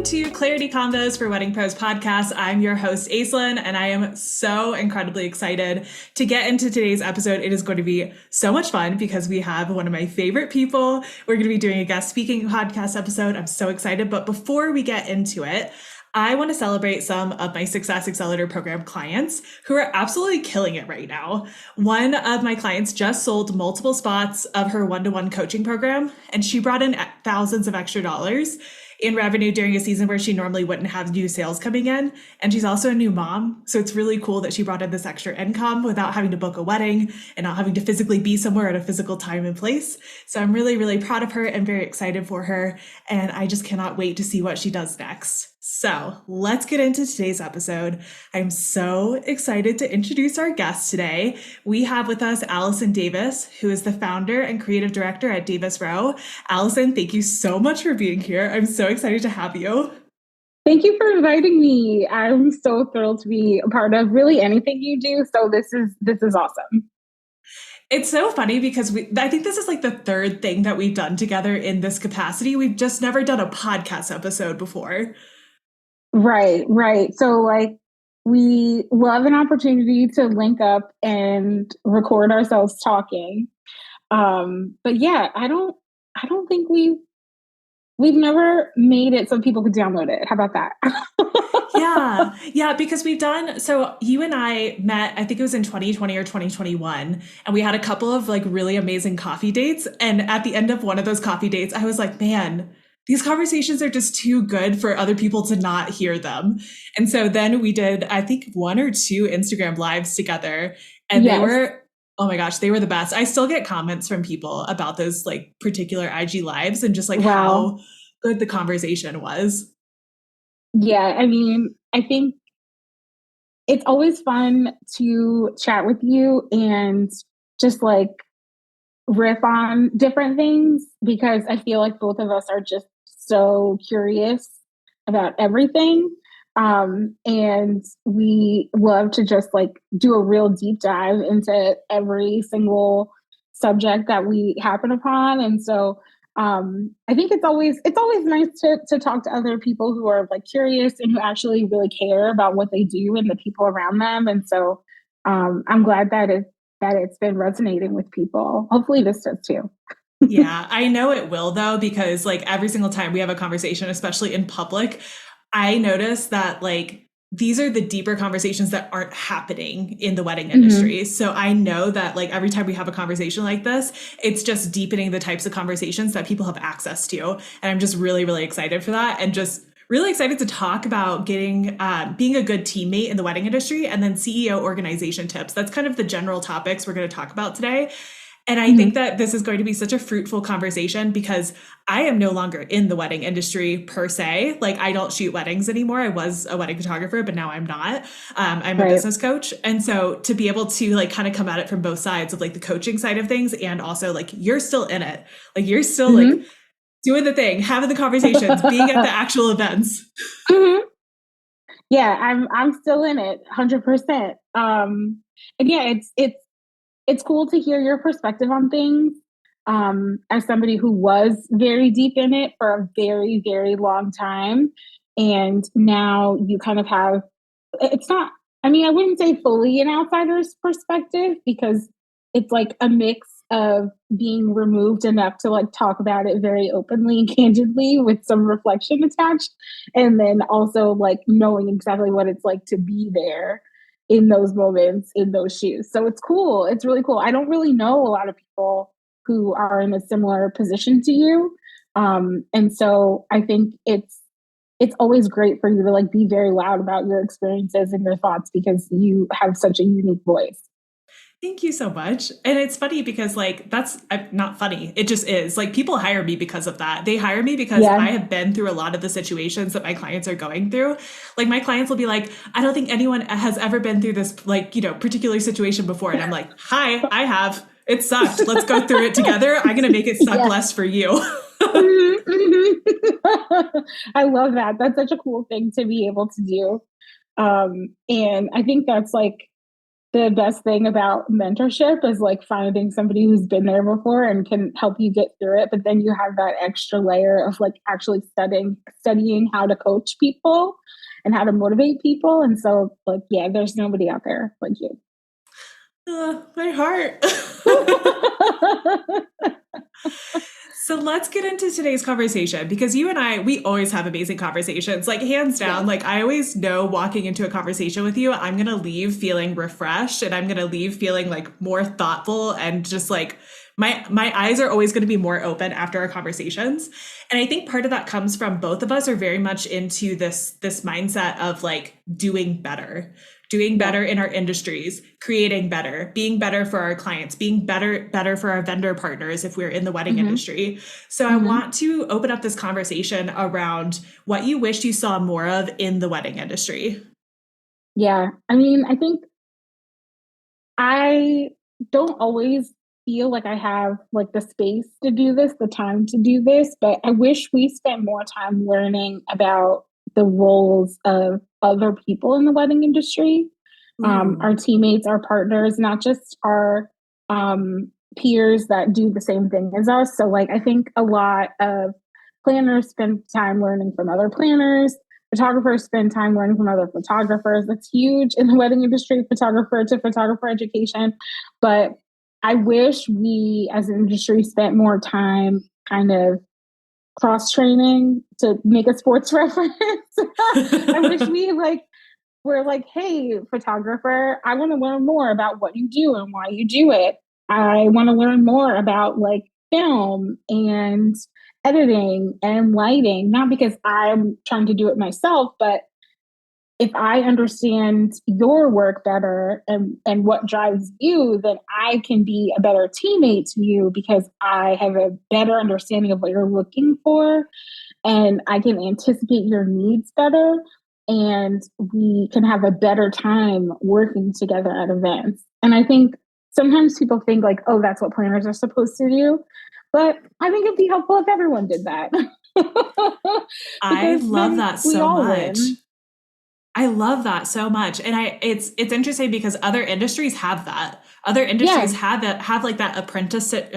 Welcome to Clarity Convos for Wedding Pros podcast. I'm your host, Aislinn, and I am so incredibly excited to get into today's episode. It is going to be so much fun because we have one of my favorite people. We're going to be doing a guest speaking podcast episode. I'm so excited. But before we get into it, I want to celebrate some of my Success Accelerator program clients who are absolutely killing it right now. One of my clients just sold multiple spots of her one-to-one coaching program, and she brought in thousands of extra dollars in revenue during a season where she normally wouldn't have new sales coming in. And she's also a new mom. So it's really cool that she brought in this extra income without having to book a wedding and not having to physically be somewhere at a physical time and place. So I'm really, really proud of her and very excited for her. And I just cannot wait to see what she does next. So let's get into today's episode. I'm so excited to introduce our guest today. We have with us Allison Davis, who is the founder and creative director at Davis Row. Allison, thank you so much for being here. I'm so excited to have you. Thank you for inviting me. I'm so thrilled to be a part of really anything you do. So this is awesome. It's so funny because I think this is like the third thing that we've done together in this capacity. We've just never done a podcast episode before. Right. So like we love an opportunity to link up and record ourselves talking. But yeah, I don't think we've never made it so people could download it. How about that? Yeah, because so you and I met, I think it was in 2020 or 2021, and we had a couple of like really amazing coffee dates. And at the end of one of those coffee dates, I was like, man, these conversations are just too good for other people to not hear them. And so then we did, I think, one or two Instagram lives together, and Yes. they were, oh my gosh, they were the best. I still get comments from people about those like particular IG lives and just like how good the conversation was. Yeah, I mean, I think it's always fun to chat with you and just like riff on different things because I feel like both of us are just so curious about everything. And we love to just like do a real deep dive into every single subject that we happen upon. And so I think it's always nice to talk to other people who are like curious and who actually really care about what they do and the people around them. And so I'm glad that it's been resonating with people. Hopefully this does too. Yeah, I know it will though, because like every single time we have a conversation, especially in public, I notice that like these are the deeper conversations that aren't happening in the wedding industry. Mm-hmm. So I know that like every time we have a conversation like this, it's just deepening the types of conversations that people have access to. And I'm just really, really excited for that. And just really excited to talk about being a good teammate in the wedding industry, and then CEO organization tips. That's kind of the general topics we're going to talk about today. And I think that this is going to be such a fruitful conversation because I am no longer in the wedding industry per se. Like I don't shoot weddings anymore. I was a wedding photographer, but now I'm not. I'm a business coach. And so to be able to like kind of come at it from both sides of like the coaching side of things, and also like you're still in it. Like you're still like doing the thing, having the conversations, being at the actual events. Yeah, I'm still in it 100%. And yeah, it's cool to hear your perspective on things as somebody who was very deep in it for a very, very long time. And now you kind of have, it's not, I mean, I wouldn't say fully an outsider's perspective because it's like a mix of being removed enough to like talk about it very openly and candidly with some reflection attached. And then also like knowing exactly what it's like to be there in those moments, in those shoes. So it's cool. It's really cool. I don't really know a lot of people who are in a similar position to you. And so I think it's always great for you to like be very loud about your experiences and your thoughts because you have such a unique voice. Thank you so much. And it's funny because like, that's not funny. It just is like people hire me because of that. They hire me because I have been through a lot of the situations that my clients are going through. Like my clients will be like, I don't think anyone has ever been through this, like, particular situation before. And I'm like, hi, I have. It sucked. Let's go through it together. I'm going to make it suck less for you. I love that. That's such a cool thing to be able to do. And I think that's like, the best thing about mentorship is like finding somebody who's been there before and can help you get through it. But then you have that extra layer of like actually studying how to coach people and how to motivate people. And so like, yeah, there's nobody out there like you. My heart. So let's get into today's conversation because you and I, we always have amazing conversations, like hands down. Yeah. Like I always know walking into a conversation with you, I'm going to leave feeling refreshed and I'm going to leave feeling like more thoughtful and just like my eyes are always going to be more open after our conversations. And I think part of that comes from both of us are very much into this mindset of like doing Yeah. better in our industries, creating better, being better for our clients, being better for our vendor partners if we're in the wedding industry. So I want to open up this conversation around what you wish you saw more of in the wedding industry. Yeah. I mean, I think I don't always feel like I have like the space to do this, the time to do this, but I wish we spent more time learning about the roles of other people in the wedding industry, Ooh. our teammates, our partners, not just our peers that do the same thing as us. So, like, I think a lot of planners spend time learning from other planners. Photographers spend time learning from other photographers. That's huge in the wedding industry, photographer to photographer education. But I wish we as an industry spent more time kind of cross training to make a sports reference. I wish we like were like, hey, photographer, I want to learn more about what you do and why you do it. I want to learn more about like film and editing and lighting, not because I'm trying to do it myself, but if I understand your work better and what drives you, then I can be a better teammate to you because I have a better understanding of what you're looking for and I can anticipate your needs better. And we can have a better time working together at events. And I think sometimes people think like, oh, that's what planners are supposed to do. But I think it'd be helpful if everyone did that. I Because love then that we so all much. win. I love that so much. And it's interesting because other industries have that. Other industries Yeah. have like that apprenticeship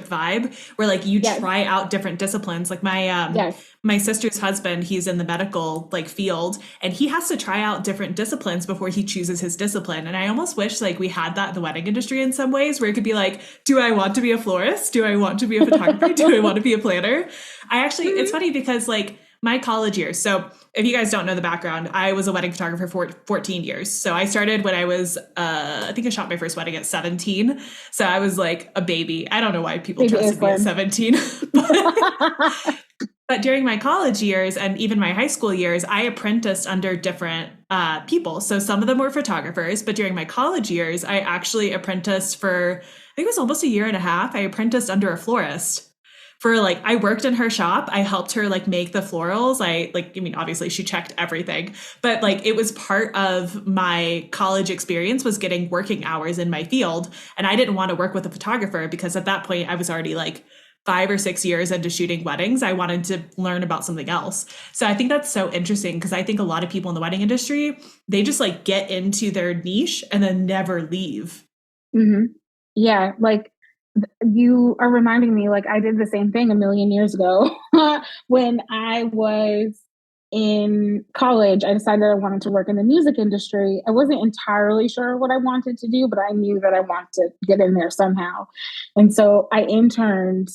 vibe where like you Yes. try out different disciplines. Like Yes. my sister's husband, he's in the medical like field and he has to try out different disciplines before he chooses his discipline. And I almost wish like we had that in the wedding industry in some ways where it could be like, do I want to be a florist? Do I want to be a photographer? Do I want to be a planner? It's funny because like my college years. So if you guys don't know the background, I was a wedding photographer for 14 years. So I started when I was, I think I shot my first wedding at 17. So I was like a baby. I don't know why people Baby trusted me at Islin. 17, but during my college years and even my high school years, I apprenticed under different people. So some of them were photographers, but during my college years, I actually apprenticed for, I think it was almost a year and a half. I apprenticed under a florist for like I worked in her shop. I helped her like make the florals. I mean obviously she checked everything, but like it was part of my college experience was getting working hours in my field and I didn't want to work with a photographer because at that point I was already like 5 or 6 years into shooting weddings. I wanted to learn about something else. So I think that's so interesting because I think a lot of people in the wedding industry, they just like get into their niche and then never leave. Mm-hmm. Yeah, like you are reminding me, like I did the same thing a million years ago when I was in college. I decided I wanted to work in the music industry. I wasn't entirely sure what I wanted to do, but I knew that I wanted to get in there somehow. And so I interned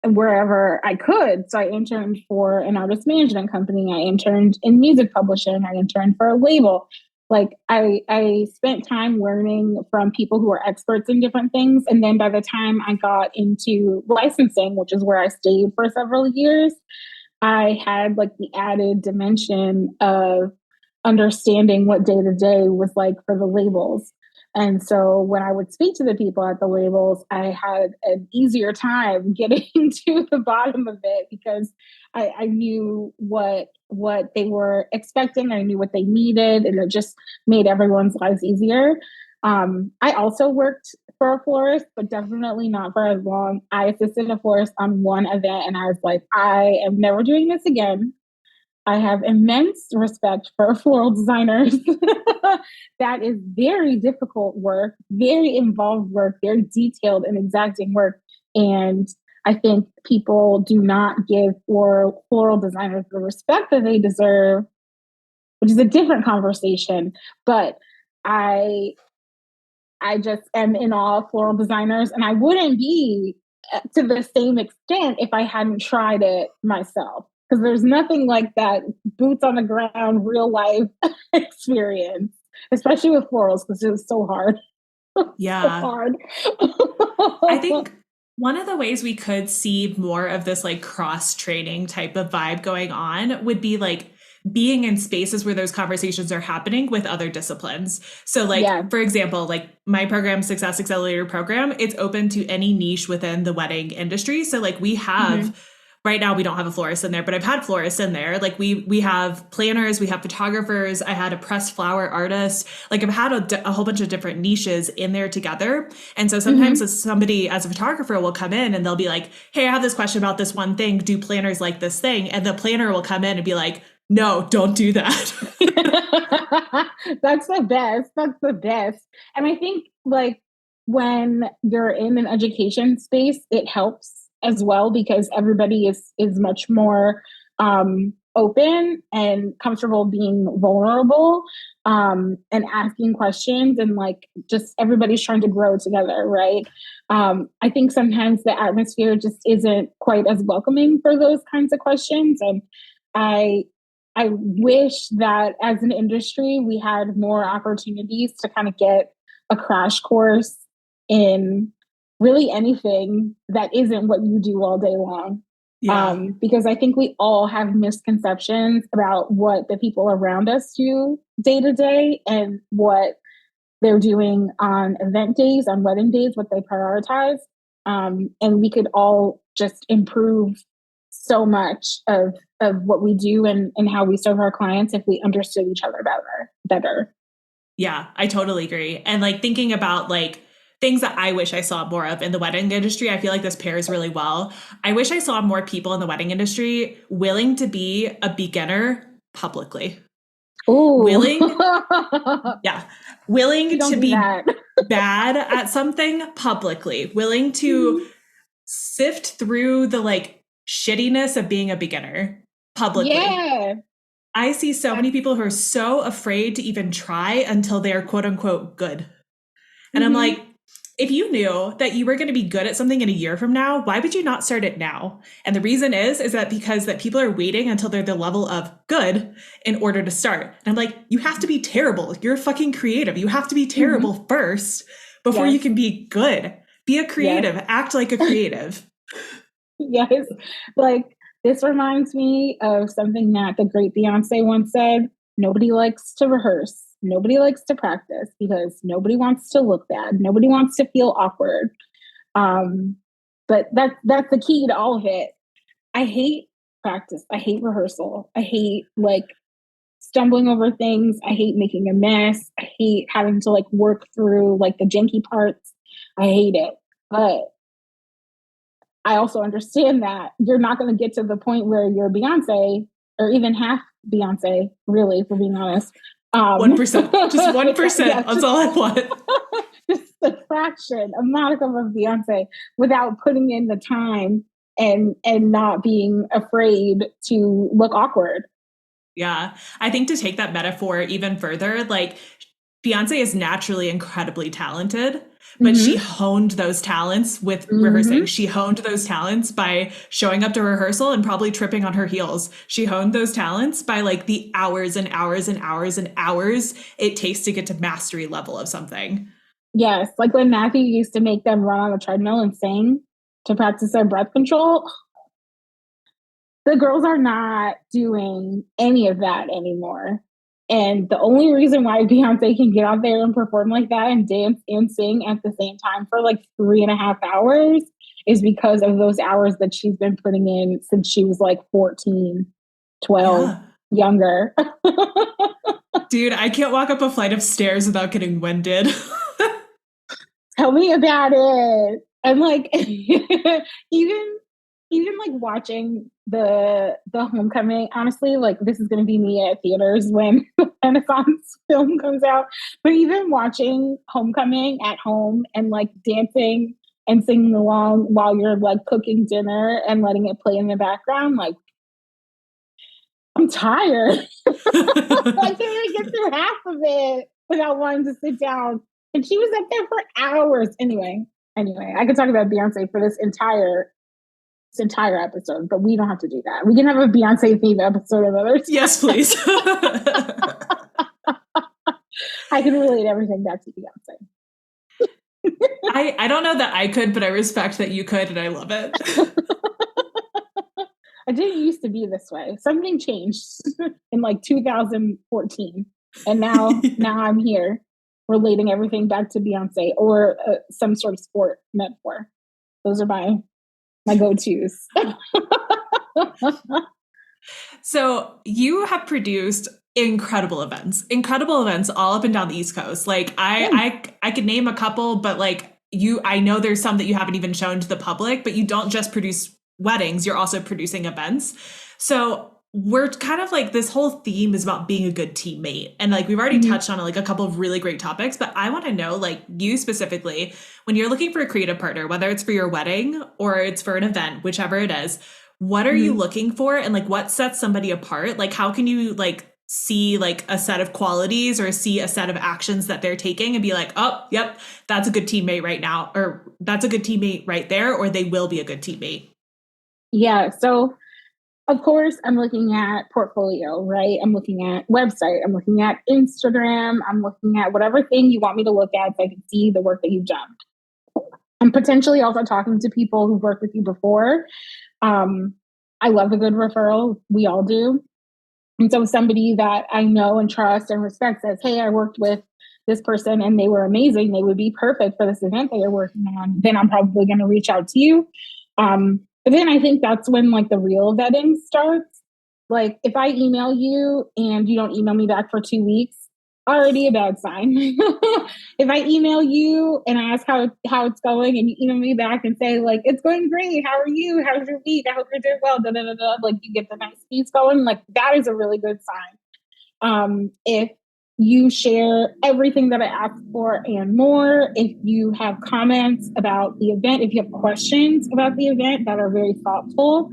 wherever I could. So I interned for an artist management company. I interned in music publishing. I interned for a label. Like I spent time learning from people who are experts in different things. And then by the time I got into licensing, which is where I stayed for several years, I had like the added dimension of understanding what day to day was like for the labels. And so when I would speak to the people at the labels, I had an easier time getting to the bottom of it because I knew what they were expecting. I knew what they needed, and it just made everyone's lives easier. I also worked for a florist, but definitely not for as long. I assisted a florist on one event, and I was like, I am never doing this again. I have immense respect for floral designers. That is very difficult work, very involved work, very detailed and exacting work. And I think people do not give floral designers the respect that they deserve, which is a different conversation. But I I just am in awe of floral designers, and I wouldn't be to the same extent if I hadn't tried it myself. Because there's nothing like that boots on the ground, real life experience, especially with florals, because it's so hard. So Yeah. hard. I think one of the ways we could see more of this like cross training type of vibe going on would be like being in spaces where those conversations are happening with other disciplines. So like, Yeah. for example, like my program, Success Accelerator program, it's open to any niche within the wedding industry. So like we have Mhm. right now we don't have a florist in there, but I've had florists in there. Like we have planners, we have photographers. I had a pressed flower artist. Like I've had a whole bunch of different niches in there together. And so sometimes Mhm. somebody as a photographer will come in and they'll be like, "Hey, I have this question about this one thing. Do planners like this thing?" And the planner will come in and be like, "No, don't do that." That's the best. That's the best. And I think like when you're in an education space, it helps as well because everybody is much more open and comfortable being vulnerable and asking questions and like just everybody's trying to grow together, right? I think sometimes the atmosphere just isn't quite as welcoming for those kinds of questions, and I I wish that as an industry, we had more opportunities to kind of get a crash course in really anything that isn't what you do all day long. Yeah. Because I think we all have misconceptions about what the people around us do day to day and what they're doing on event days, on wedding days, what they prioritize. And we could all just improve so much of what we do and how we serve our clients if we understood each other better. Yeah, I totally agree. And like thinking about like things that I wish I saw more of in the wedding industry, I feel like this pairs really well. I wish I saw more people in the wedding industry willing to be a beginner publicly. Ooh. Willing, yeah, willing Don't to do be that. bad at something publicly, willing to Mhm. sift through the like shittiness of being a beginner publicly. Yeah. I see so many That's people who are so afraid to even try until they're quote unquote good. And I'm mhm. like, if you knew that you were going to be good at something in a year from now, why would you not start it now? And the reason is that because that people are waiting until they're the level of good in order to start. And I'm like, you have to be terrible. You're fucking creative. You have to be Mhm. terrible first before you Yes. can be good. Be a Yes. creative. Act like a creative. Yes. Like this reminds me of something that the great Beyonce once said. Nobody likes to rehearse. Nobody likes to practice because nobody wants to look bad. Nobody wants to feel awkward. Um, but that's the key to all of it. I hate practice. I hate rehearsal. I hate like stumbling over things. I hate making a mess. I hate having to like work through like the janky parts. I hate it. But I also understand that you're not going to get to the point where you're Beyonce or even half Beyonce, really, for being honest. 1%. Just 1%. Yeah, That's all I want. just a fraction, a modicum of Beyonce without putting in the time and not being afraid to look awkward. Yeah. I think to take that metaphor even further, like Beyonce is naturally incredibly talented, but she Mm-hmm. honed those talents with rehearsing. Mm-hmm. She honed those talents by showing up to rehearsal and probably tripping on her heels. She honed those talents by like the hours and hours and hours and hours it takes to get to mastery level of something. Yes, like when Matthew used to make them run on a treadmill and sing to practice their breath control. The girls are not doing any of that anymore. And the only reason why Beyonce can get out there and perform like that and dance and sing at the same time for like 3.5 hours is because of those hours that she's been putting in since she was like 14, 12, Yeah. younger. Dude, I can't walk up a flight of stairs without getting winded. Tell me about it. And like, even even like watching the homecoming, honestly, like this is gonna be me at theaters when the Renaissance film comes out. But even watching homecoming at home and like dancing and singing along while you're like cooking dinner and letting it play in the background, like I'm tired. I can't even get through half of it without wanting to sit down. And she was up there for hours. Anyway, I could talk about Beyonce for this entire episode, but we don't have to do that. We can have a Beyonce themed episode another time. Yes, please. I can relate everything back to Beyonce. I don't know that I could, but I respect that you could, and I love it. I didn't used to be this way. Something changed in like 2014, and now I'm here relating everything back to Beyonce or some sort of sport metaphor. Those are my go-tos. So you have produced incredible events all up and down the East Coast. Like I could name a couple, but like I know there's some that you haven't even shown to the public, but you don't just produce weddings, you're also producing events. So we're kind of like, this whole theme is about being a good teammate. And like, we've already touched on like a couple of really great topics, but I want to know, like, you specifically, when you're looking for a creative partner, whether it's for your wedding or it's for an event, whichever it is, what are you looking for? And like, what sets somebody apart? Like, how can you like see like a set of qualities or see a set of actions that they're taking and be like, oh, yep, that's a good teammate right now, or that's a good teammate right there, or they will be a good teammate? Yeah. So of course, I'm looking at portfolio, right? I'm looking at website. I'm looking at Instagram. I'm looking at whatever thing you want me to look at so I can see the work that you've done. I'm potentially also talking to people who've worked with you before. I love a good referral. We all do. And so somebody that I know and trust and respect says, hey, I worked with this person and they were amazing. They would be perfect for this event that you're working on. Then I'm probably going to reach out to you. But then I think that's when like the real vetting starts. Like if I email you and you don't email me back for 2 weeks, already a bad sign. If I email you and I ask how it's going and you email me back and say like, it's going great. How are you? How's your week? I hope you're doing well. Da, da, da, da. Like you get the nice piece going. Like that is a really good sign. If you share everything that I asked for and more, if you have comments about the event, if you have questions about the event that are very thoughtful,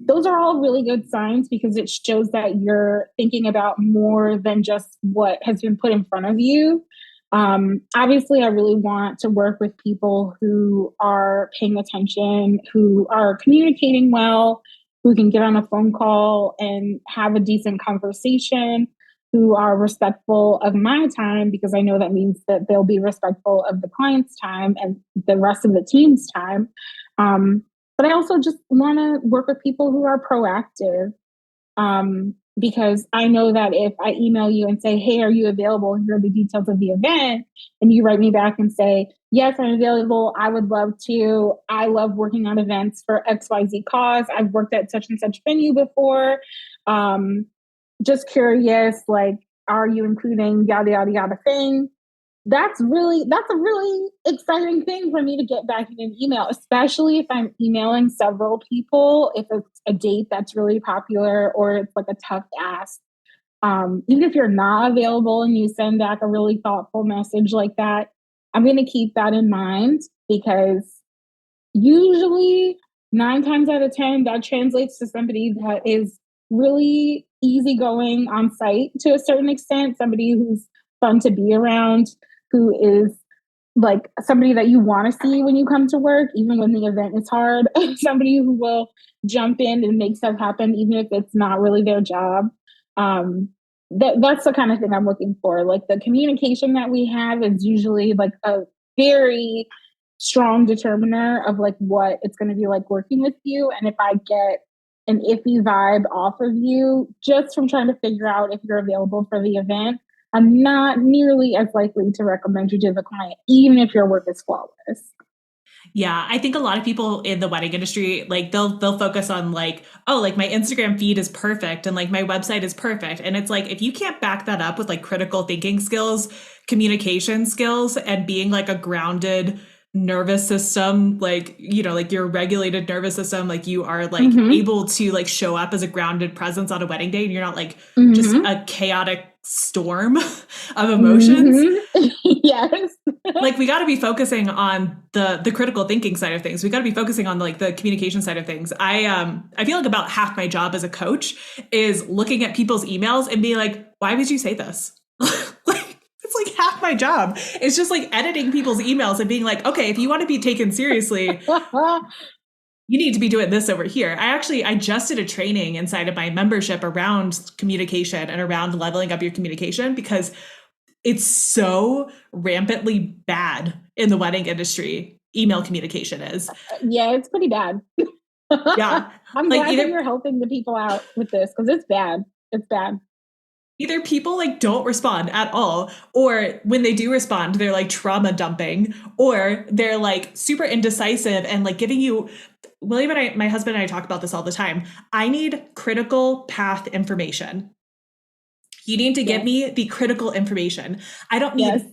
those are all really good signs because it shows that you're thinking about more than just what has been put in front of you. Obviously, I really want to work with people who are paying attention, who are communicating well, who can get on a phone call and have a decent conversation, who are respectful of my time, because I know that means that they'll be respectful of the client's time and the rest of the team's time. But I also just want to work with people who are proactive, because I know that if I email you and say, hey, are you available? Here are the details of the event. And you write me back and say, yes, I'm available. I would love to. I love working on events for XYZ cause. I've worked at such and such venue before. Just curious, like, are you including yada, yada, yada thing? That's a really exciting thing for me to get back in an email, especially if I'm emailing several people, if it's a date that's really popular or it's like a tough ask. Even if you're not available and you send back a really thoughtful message like that, I'm going to keep that in mind because usually 9 times out of 10, that translates to somebody that is really easygoing on site to a certain extent, somebody who's fun to be around, who is like somebody that you want to see when you come to work, even when the event is hard, somebody who will jump in and make stuff happen, even if it's not really their job. That's the kind of thing I'm looking for. Like the communication that we have is usually like a very strong determiner of like what it's going to be like working with you. And if I get an iffy vibe off of you just from trying to figure out if you're available for the event, I'm not nearly as likely to recommend you to the client, even if your work is flawless. Yeah, I think a lot of people in the wedding industry, like they'll focus on like, oh, like my Instagram feed is perfect and like my website is perfect. And it's like, if you can't back that up with like critical thinking skills, communication skills, and being like a grounded nervous system, like, like your regulated nervous system, like you are like Mm-hmm. able to like show up as a grounded presence on a wedding day and you're not like just Mm-hmm. a chaotic storm of emotions. Mm-hmm. Yes. Like we got to be focusing on the critical thinking side of things. We got to be focusing on like the communication side of things. I feel like about half my job as a coach is looking at people's emails and being like, why would you say this? Like it's like half my job. It's just like editing people's emails and being like, okay, if you want to be taken seriously, you need to be doing this over here. I just did a training inside of my membership around communication and around leveling up your communication because it's so rampantly bad in the wedding industry. Email communication is. Yeah, it's pretty bad. Yeah. I'm Like glad that you're helping the people out with this because it's bad. It's bad. either people like don't respond at all, or when they do respond, they're like trauma dumping, or they're like super indecisive and like giving you William and I, my husband and I talk about this all the time. I need critical path information. You need to give Yes. me the critical information. I don't Yes. need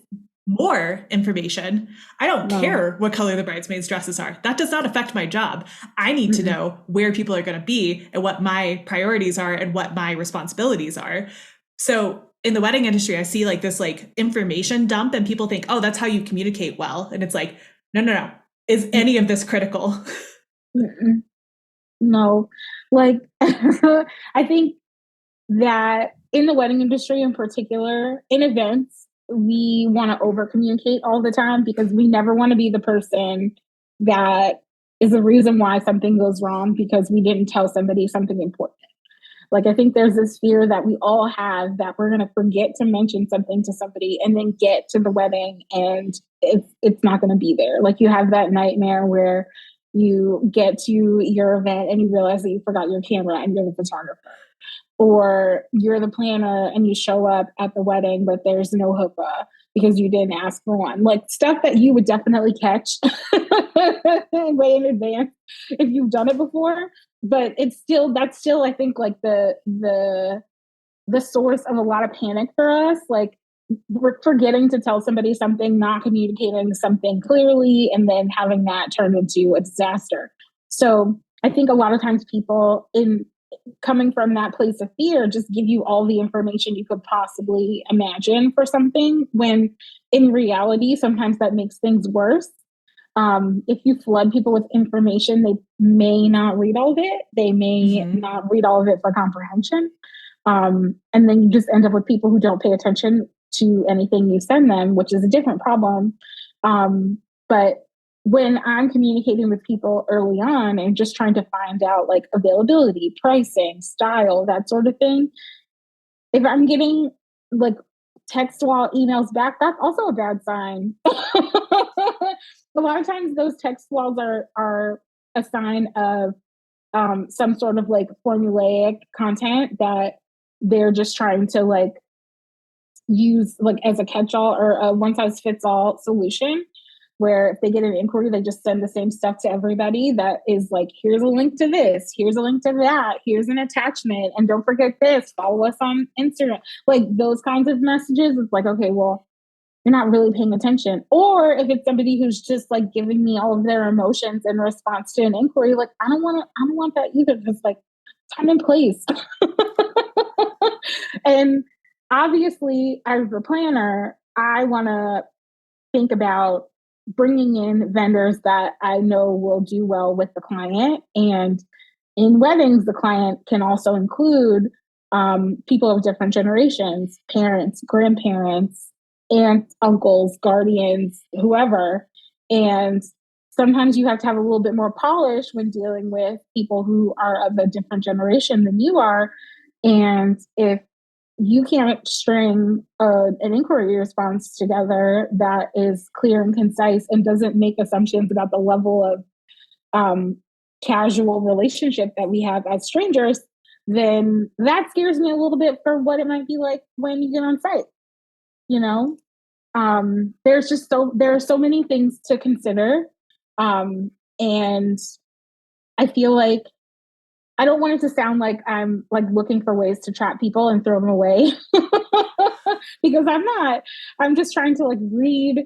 more information. I don't No. care what color the bridesmaids' dresses are. That does not affect my job. I need to Mm-mm. know where people are going to be and what my priorities are and what my responsibilities are. So in the wedding industry, I see like this like information dump and people think, oh, that's how you communicate well. And it's like, no, no, no. Is any of this critical? Mm-mm. No. Like, I think that in the wedding industry in particular, in events, we want to over communicate all the time because we never want to be the person that is the reason why something goes wrong because we didn't tell somebody something important. Like, I think there's this fear that we all have that we're going to forget to mention something to somebody and then get to the wedding and it's not going to be there. Like, you have that nightmare where you get to your event and you realize that you forgot your camera and you're the photographer, or you're the planner and you show up at the wedding but there's no hookah because you didn't ask for one. Like, stuff that you would definitely catch way in advance if you've done it before. But that's still I think like the source of a lot of panic for us. Like, we're forgetting to tell somebody something, not communicating something clearly, and then having that turn into a disaster. So I think a lot of times people in coming from that place of fear just give you all the information you could possibly imagine for something, when in reality sometimes that makes things worse. If you flood people with information, they may not read all of it, they may Mm-hmm. not read all of it for comprehension, and then you just end up with people who don't pay attention to anything you send them, which is a different problem. But when I'm communicating with people early on and just trying to find out like availability, pricing, style, that sort of thing, if I'm getting like text while emails back, that's also a bad sign. A lot of times those text walls are a sign of some sort of like formulaic content that they're just trying to like use like as a catch-all or a one-size-fits-all solution, where if they get an inquiry they just send the same stuff to everybody that is like, here's a link to this, here's a link to that, here's an attachment, and don't forget this, follow us on Instagram. Like, those kinds of messages, it's like, okay, well, you're not really paying attention. Or if it's somebody who's just like giving me all of their emotions in response to an inquiry, like, I don't want that either. Just like time and place. And obviously, as the planner, I want to think about bringing in vendors that I know will do well with the client. And in weddings, the client can also include people of different generations, parents, grandparents, aunts, uncles, guardians, whoever. And sometimes you have to have a little bit more polish when dealing with people who are of a different generation than you are. And if you can't string an inquiry response together that is clear and concise and doesn't make assumptions about the level of um, casual relationship that we have as strangers, then that scares me a little bit for what it might be like when you get on site. You know, there are so many things to consider, and I feel like I don't want it to sound like I'm like looking for ways to trap people and throw them away because I'm not. I'm just trying to like read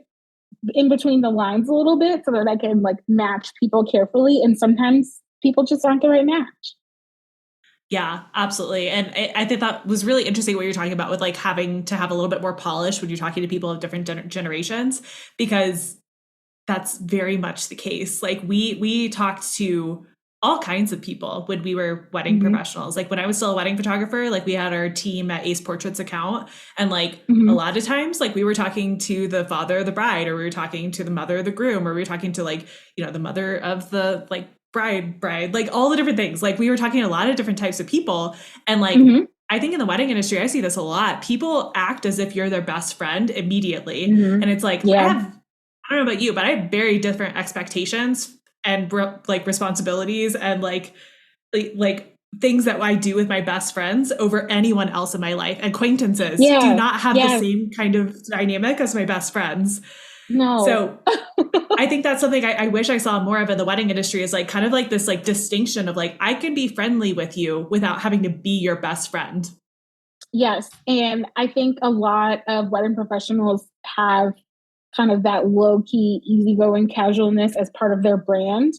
in between the lines a little bit so that I can like match people carefully. And sometimes people just aren't the right match. Yeah, absolutely. And I think that was really interesting what you're talking about with like having to have a little bit more polish when you're talking to people of different generations, because that's very much the case. Like we talked to all kinds of people when we were wedding Mm-hmm. professionals. Like when I was still a wedding photographer, like we had our team at Ace Portraits account, and like a Mm-hmm. lot of times like we were talking to the father of the bride, or we were talking to the mother of the groom, or we were talking to like, you know, the mother of the like bride, like all the different things. Like we were talking to a lot of different types of people. And like Mm-hmm. I think in the wedding industry, I see this a lot. People act as if you're their best friend immediately. Mm-hmm. And it's like, Yeah. I don't know about you, but I have very different expectations and like responsibilities and like things that I do with my best friends over anyone else in my life. Acquaintances do Yeah. not have the Yes. same kind of dynamic as my best friends. No. So I think that's something I wish I saw more of in the wedding industry, is like kind of like this like distinction of like, I can be friendly with you without having to be your best friend. Yes. And I think a lot of wedding professionals have kind of that low key, easygoing casualness as part of their brand.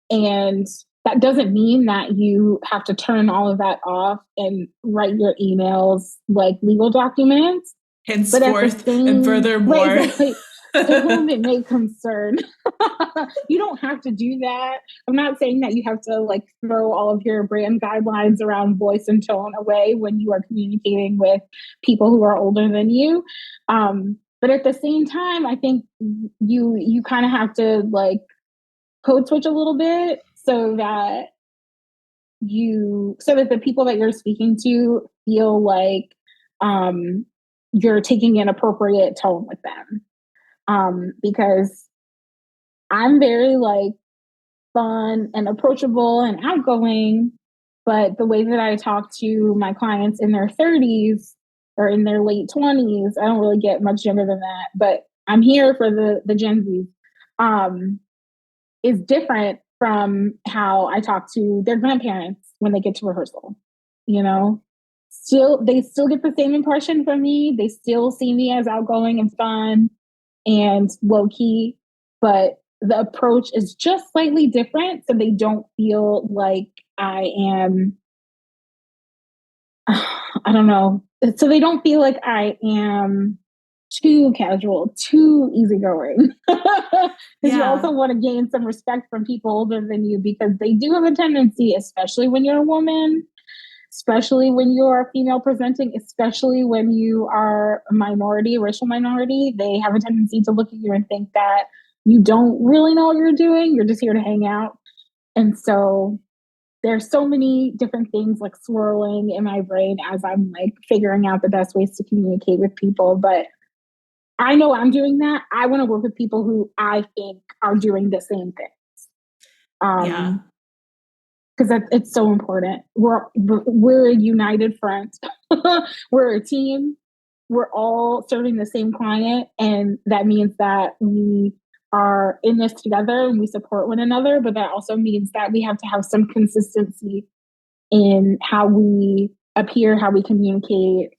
And that doesn't mean that you have to turn all of that off and write your emails like legal documents. But at the Henceforth and same, right, furthermore. exactly, to whom it may concern, you don't have to do that. I'm not saying that you have to like throw all of your brand guidelines around voice and tone away when you are communicating with people who are older than you. But at the same time, I think you kind of have to like code switch a little bit so that the people that you're speaking to feel like um, you're taking an appropriate tone with them. Because I'm very like fun and approachable and outgoing, but the way that I talk to my clients in their 30s or in their late 20s, I don't really get much younger than that, but I'm here for the Gen Zs. Um, is different from how I talk to their grandparents when they get to rehearsal. You know, they still get the same impression from me. They still see me as outgoing and fun and low key, but the approach is just slightly different, so they don't feel like I am. I don't know. So they don't feel like I am too casual, too easygoing. Because you also Yeah. want to gain some respect from people older than you, because they do have a tendency, especially when you're a woman, especially when you are female presenting, especially when you are a minority, racial minority, they have a tendency to look at you and think that you don't really know what you're doing. You're just here to hang out. And so there's so many different things like swirling in my brain as I'm like figuring out the best ways to communicate with people. But I know I'm doing that. I want to work with people who I think are doing the same thing. Yeah. Because it's so important. We're a united front. We're a team. We're all serving the same client, and that means that we are in this together and we support one another. But that also means that we have to have some consistency in how we appear, how we communicate,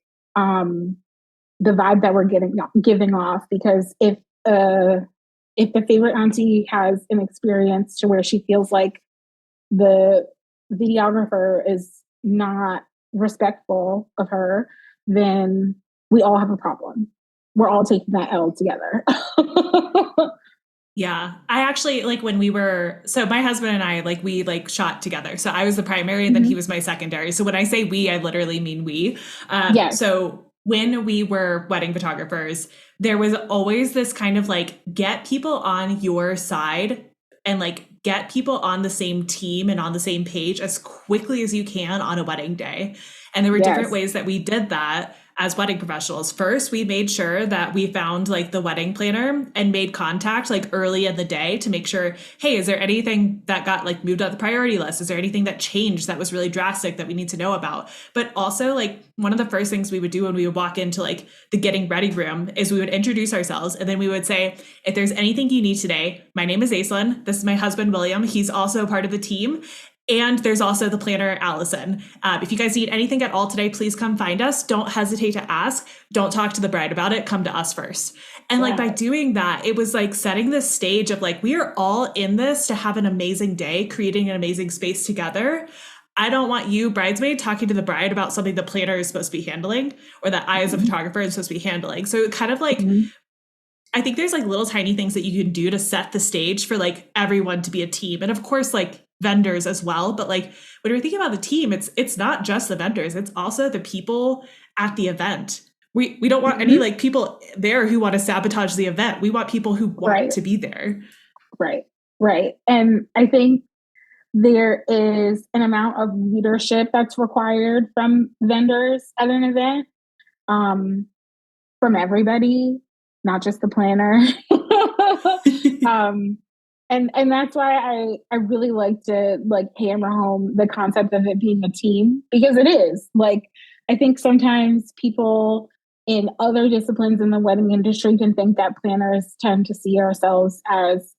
the vibe that we're giving off. Because if the favorite auntie has an experience to where she feels like the videographer is not respectful of her, then we all have a problem. We're all taking that L together. Yeah. I actually like when we were, so my husband and I, like, we like shot together. So I was the primary and then he Mhm. was my secondary. So when I say we, I literally mean we. Yes. So when we were wedding photographers, there was always this kind of like get people on your side and like get people on the same team and on the same page as quickly as you can on a wedding day. And there were different Yes. ways that we did that as wedding professionals. First, we made sure that we found like the wedding planner and made contact like early in the day to make sure, hey, is there anything that got like moved up the priority list? Is there anything that changed that was really drastic that we need to know about? But also, like, one of the first things we would do when we would walk into like the getting ready room is we would introduce ourselves, and then we would say, if there's anything you need today, my name is Aislinn. This is my husband, William. He's also part of the team. And there's also the planner, Allison. If you guys need anything at all today, please come find us. Don't hesitate to ask. Don't talk to the bride about it. Come to us first. And like by Yeah. doing that, it was like setting this stage of like, we are all in this to have an amazing day, creating an amazing space together. I don't want you, bridesmaid, talking to the bride about something the planner is supposed to be handling or that I, as a Mhm. photographer, am supposed to be handling. So it kind of like, Mhm. I think there's like little tiny things that you can do to set the stage for like everyone to be a team. And of course, like vendors as well. But like when we're thinking about the team, it's not just the vendors, it's also the people at the event. We don't want any Mhm. like people there who want to sabotage the event. We want people who want Right. to be there. Right. Right. And I think there is an amount of leadership that's required from vendors at an event, um, from everybody, not just the planner. um, and that's why I really like to like hammer home the concept of it being a team because it is. Like I think sometimes people in other disciplines in the wedding industry can think that planners tend to see ourselves as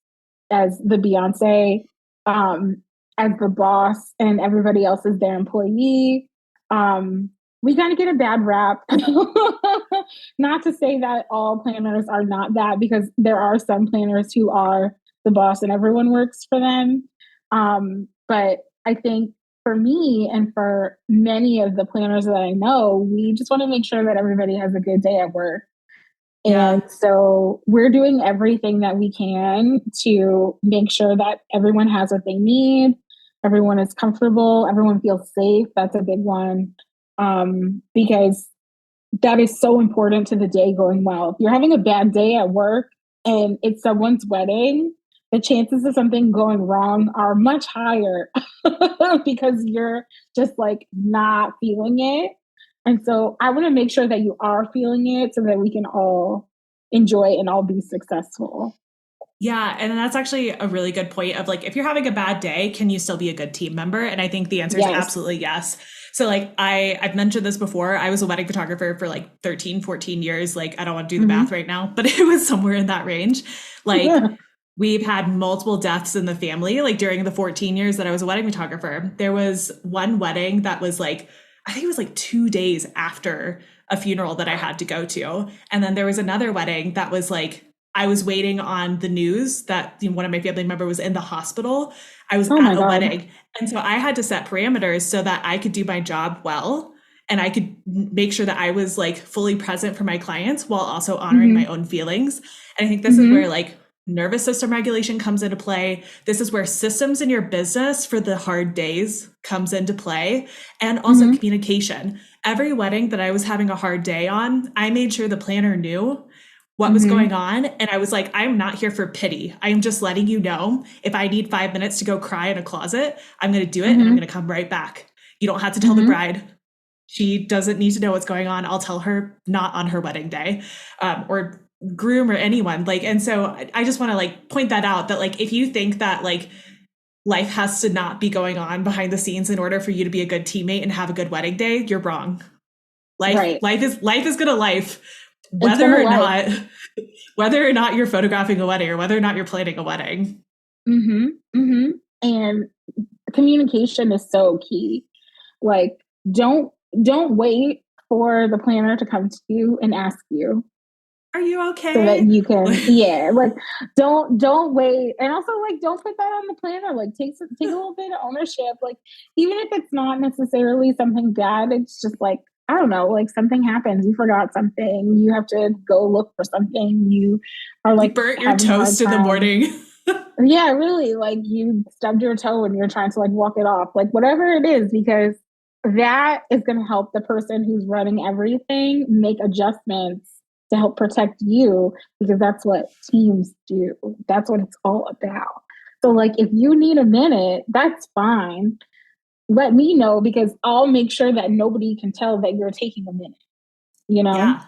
the Beyonce, um, as the boss, and everybody else is their employee. We kind of get a bad rap. Not to say that all planners are not that, because there are some planners who are the boss and everyone works for them. But I think for me and for many of the planners that I know, we just want to make sure that everybody has a good day at work. And Yeah. so we're doing everything that we can to make sure that everyone has what they need, everyone is comfortable, everyone feels safe. That's a big one, because that is so important to the day going well. If you're having a bad day at work and it's someone's wedding, the chances of something going wrong are much higher because you're just like not feeling it. And so I want to make sure that you are feeling it so that we can all enjoy and all be successful. Yeah, and that's actually a really good point of like if you're having a bad day, can you still be a good team member? And I think the answer is Yes. absolutely yes. So like I've mentioned this before. I was a wedding photographer for like 13, 14 years. Like I don't want to do the math Hmm. right now, but it was somewhere in that range. Like we've had multiple deaths in the family like during the 14 years that I was a wedding photographer. There was one wedding that was like I think it was like 2 days after a funeral that I had to go to. And then there was another wedding that was like I was waiting on the news that one of my family member was in the hospital. I was Oh my at a God. wedding. And so I had to set parameters so that I could do my job well and I could make sure that I was like fully present for my clients while also honoring my Hmm. own feelings. And I think this is where Hmm. like nervous system regulation comes into play. This is where systems in your business for the hard days comes into play and also Hmm. communication. Every wedding that I was having a hard day on, I made sure the planner knew what was Hmm. going on. And I was like, I'm not here for pity. I am just letting you know if I need 5 minutes to go cry in a closet, I'm going to do it and I'm Hmm. going to come right back. You don't have to tell the Hmm. bride. She doesn't need to know what's going on. I'll tell her not on her wedding day, or groom or anyone. Like, and so I just want to like point that out that like if you think that like life has to not be going on behind the scenes in order for you to be a good teammate and have a good wedding day, you're wrong. Right. Life is gonna life, It's gonna whether or life. not whether or not you're photographing a wedding or whether or not you're planning a wedding. Hmm. Hmm. And communication is so key. Like, don't don't wait for the planner to come to you and ask you Are you so that okay? you can, yeah, like don't wait. And also like don't put that on the planner. Like take a little bit of ownership. Like even if it's not necessarily something bad, it's just like I don't know, like something happens, you forgot something, you have to go look for something, you are You like burnt your having a hard toast in the time. morning. Yeah, really, like you stubbed your toe and you're trying to like walk it off, like whatever it is, because that is going to help the person who's running everything make adjustments to help protect you, because that's what teams do. That's what it's all about. So, like, if you need a minute, that's fine. Let me know because I'll make sure that nobody can tell that you're taking a minute, you know? Yeah.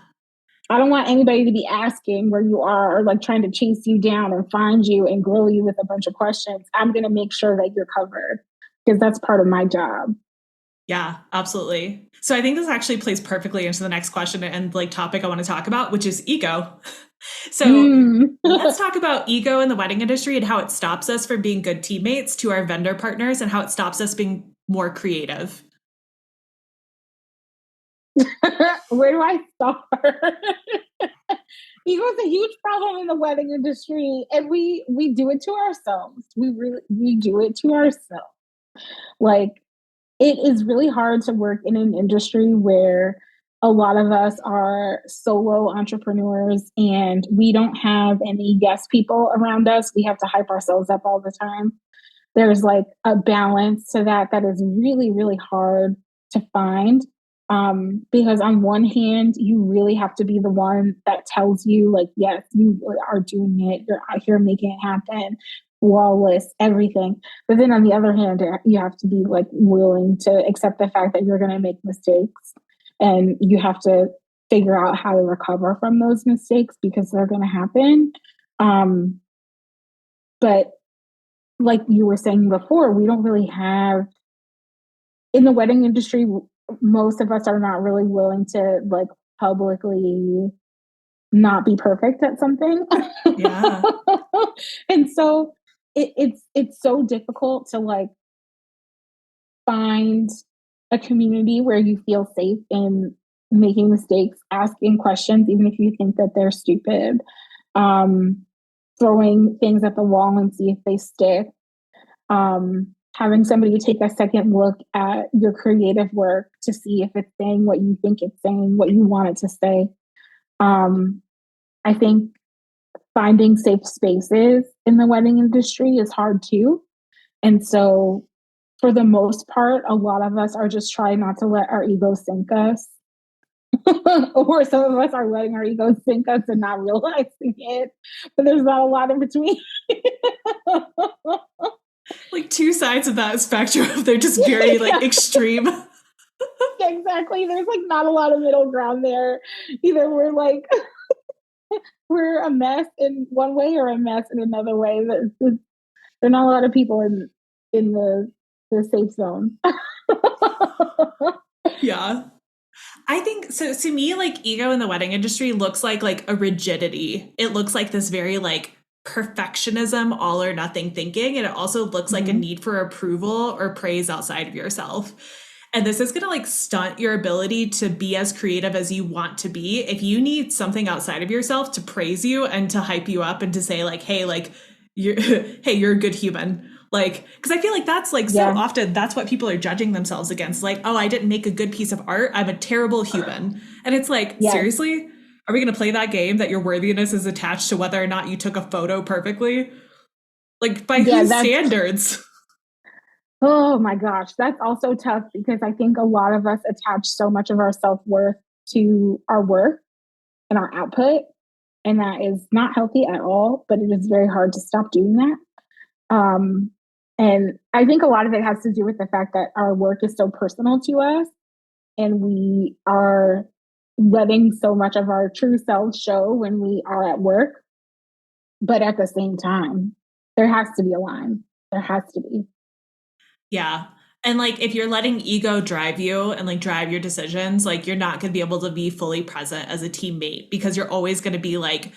I don't want anybody to be asking where you are or like trying to chase you down and find you and grill you with a bunch of questions. I'm going to make sure that you're covered because that's part of my job. Yeah, absolutely. So I think this actually plays perfectly into the next question and like topic I want to talk about, which is ego. So Mm. let's talk about ego in the wedding industry and how it stops us from being good teammates to our vendor partners and how it stops us being more creative. Where do I start? Ego is a huge problem in the wedding industry, and we do it to ourselves. We do it to ourselves. Like, it is really hard to work in an industry where a lot of us are solo entrepreneurs and we don't have any guest people around us. We have to hype ourselves up all the time. There's like a balance to that is really, really hard to find. Because on one hand, you really have to be the one that tells you, like, yes, you are doing it, you're out here making it happen, flawless, everything. But then on the other hand, you have to be like willing to accept the fact that you're going to make mistakes and you have to figure out how to recover from those mistakes because they're going to happen. But like you were saying before, we don't really have in the wedding industry, most of us are not really willing to like publicly not be perfect at something. Yeah. And so it's so difficult to like find a community where you feel safe in making mistakes, asking questions, even if you think that they're stupid, um, throwing things at the wall and see if they stick, having somebody take a second look at your creative work to see if it's saying what you think it's saying, what you want it to say. I think finding safe spaces in the wedding industry is hard too. And so, for the most part, a lot of us are just trying not to let our egos sink us. Or some of us are letting our egos sink us and not realizing it. But there's not a lot in between. Like two sides of that spectrum. They're just very like extreme. Exactly. There's like not a lot of middle ground there. Either we're like we're a mess in one way or a mess in another way. There are not a lot of people in the safe zone. Yeah. I think so. To me, like ego in the wedding industry looks like a rigidity. It looks like this very like perfectionism, all or nothing thinking. And it also looks like a Mm-hmm. need for approval or praise outside of yourself. And this is going to like stunt your ability to be as creative as you want to be. If you need something outside of yourself to praise you and to hype you up and to say like, hey, like you're, hey, you're a good human. Like, because I feel like that's like so Yeah. often that's what people are judging themselves against. Like, oh, I didn't make a good piece of art. I'm a terrible human. And it's like, Yes. seriously? Are we going to play that game that your worthiness is attached to whether or not you took a photo perfectly? Like, by Yeah, whose that's standards? oh my gosh, that's also tough because I think a lot of us attach so much of our self-worth to our work and our output, and that is not healthy at all, but it is very hard to stop doing that. Um, and I think a lot of it has to do with the fact that our work is so personal to us and we are letting so much of our true selves show when we are at work. But at the same time, there has to be a line. There has to be. Yeah. And like if you're letting ego drive you and like drive your decisions, like you're not going to be able to be fully present as a teammate because you're always going to be like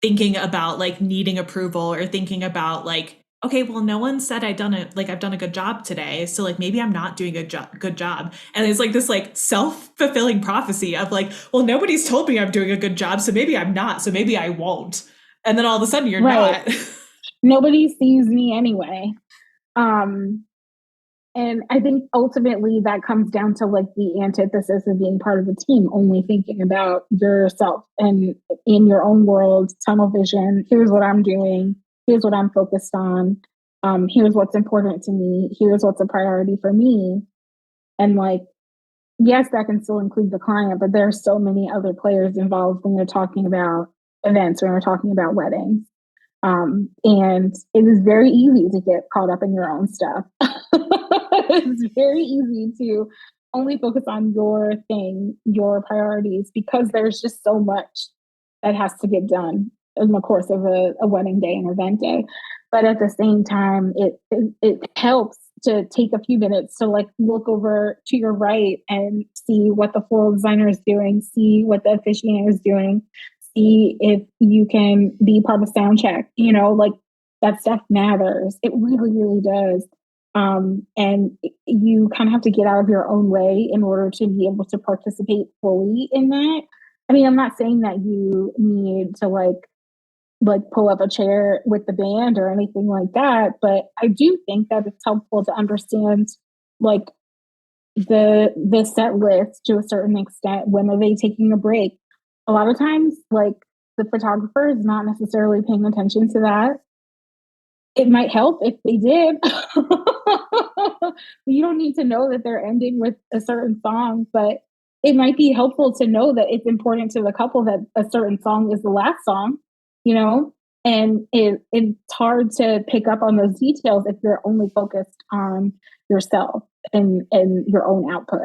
thinking about like needing approval or thinking about like okay, well no one said I've done a good job today, so like maybe I'm not doing a good job. And it's like this like self-fulfilling prophecy of like, well nobody's told me I'm doing a good job, so maybe I'm not, so maybe I won't. And then all of a sudden you're Right. not. Nobody sees me anyway. Um, And I think ultimately that comes down to like the antithesis of being part of a team, only thinking about yourself and in your own world, tunnel vision. Here's what I'm doing. Here's what I'm focused on. Here's what's important to me. Here's what's a priority for me. And like, yes, that can still include the client, but there are so many other players involved when you're talking about events, when you're talking about weddings. And it is very easy to get caught up in your own stuff. It's very easy to only focus on your thing, your priorities, because there's just so much that has to get done in the course of a wedding day and event day. But at the same time, it helps to take a few minutes to like look over to your right and see what the floral designer is doing, see what the officiant is doing, see if you can be part of sound check, like that stuff matters. It really, really does. And you kind of have to get out of your own way in order to be able to participate fully in that. I mean, I'm not saying that you need to like pull up a chair with the band or anything like that, but I do think that it's helpful to understand like the set list to a certain extent. When are they taking a break? A lot of times, like the photographer is not necessarily paying attention to that. It might help if they did. You don't need to know that they're ending with a certain song, but it might be helpful to know that it's important to the couple that a certain song is the last song, you know? And it's hard to pick up on those details if you're only focused on yourself and your own output.